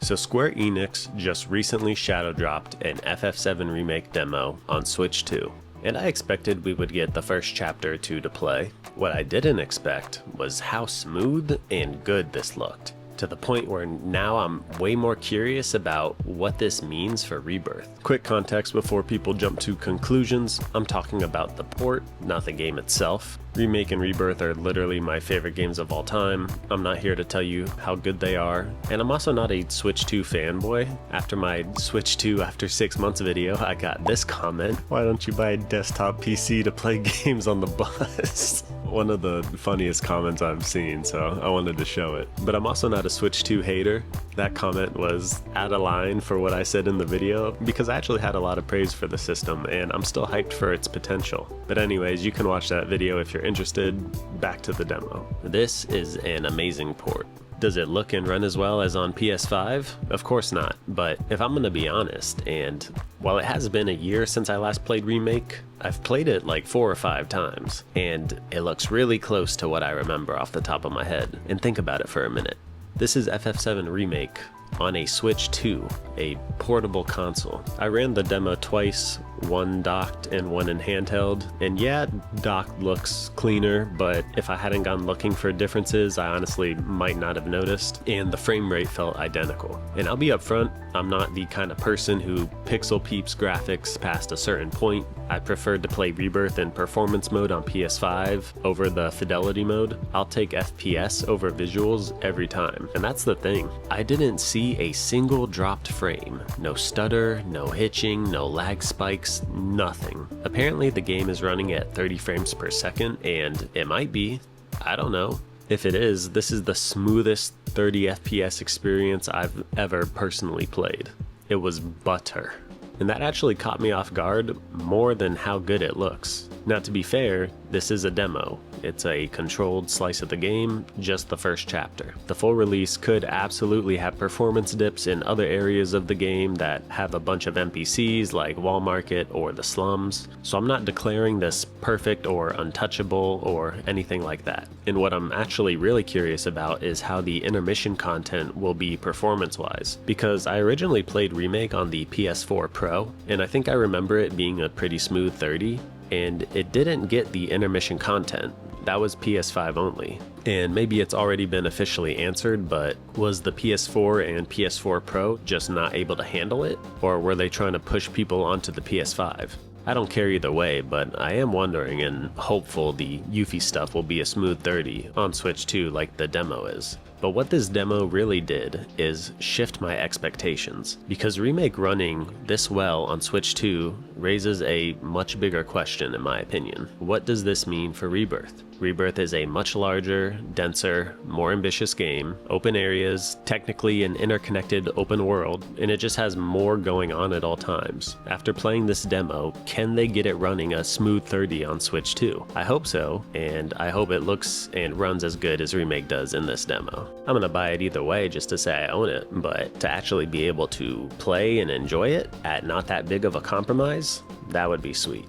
So Square Enix just recently shadow dropped an FF7 Remake demo on Switch 2, and I expected we would get the first chapter or two to play. What I didn't expect was how smooth and good this looked, to the point where now I'm way more curious about what this means for Rebirth. Quick context before people jump to conclusions, I'm talking about the port, not the game itself. Remake and Rebirth are literally my favorite games of all time. I'm not here to tell you how good they are, and I'm also not a Switch 2 fanboy. After my Switch 2 after 6 months video, I got this comment: "Why don't you buy a desktop PC to play games on the bus?" One of the funniest comments I've seen, so I wanted to show it. But I'm also not a Switch 2 hater. That comment was out of line for what I said in the video, because I actually had a lot of praise for the system, and I'm still hyped for its potential. But anyways, you can watch that video if you're interested. Back to the demo. This is an amazing port. Does it look and run as well as on PS5? Of course not, but if I'm gonna be honest, and while it has been a year since I last played Remake, I've played it like 4 or 5 times, and it looks really close to what I remember off the top of my head. And think about it for a minute. This is FF7 Remake on a Switch 2, a portable console. I ran the demo twice, one docked and one in handheld, and yeah, docked looks cleaner, but if I hadn't gone looking for differences, I honestly might not have noticed, and the frame rate felt identical. And I'll be upfront, I'm not the kind of person who pixel peeps graphics past a certain point. I preferred to play Rebirth in performance mode on PS5 over the fidelity mode. I'll take FPS over visuals every time, and that's the thing. I didn't see a single dropped frame. No stutter, no hitching, no lag spikes, nothing. Apparently the game is running at 30 frames per second, and it might be. I don't know. If it is, this is the smoothest 30 FPS experience I've ever personally played. It was butter. And that actually caught me off guard more than how good it looks. Now, to be fair, this is a demo. It's a controlled slice of the game, just the first chapter. The full release could absolutely have performance dips in other areas of the game that have a bunch of NPCs like Wall Market or the slums, so I'm not declaring this perfect or untouchable or anything like that. And what I'm actually really curious about is how the intermission content will be performance-wise, because I originally played Remake on the PS4 Pro, and I think I remember it being a pretty smooth 30, and it didn't get the intermission content. That was PS5 only. And maybe it's already been officially answered, but was the PS4 and PS4 Pro just not able to handle it? Or were they trying to push people onto the PS5? I don't care either way, but I am wondering and hopeful the Yuffie stuff will be a smooth 30 on Switch 2 like the demo is. But what this demo really did is shift my expectations, because Remake running this well on Switch 2 raises a much bigger question in my opinion. What does this mean for Rebirth? Rebirth is a much larger, denser, more ambitious game, open areas, technically an interconnected open world, and it just has more going on at all times. After playing this demo, can they get it running a smooth 30 on Switch 2? I hope so, and I hope it looks and runs as good as Remake does in this demo. I'm gonna buy it either way just to say I own it, but to actually be able to play and enjoy it at not that big of a compromise, that would be sweet.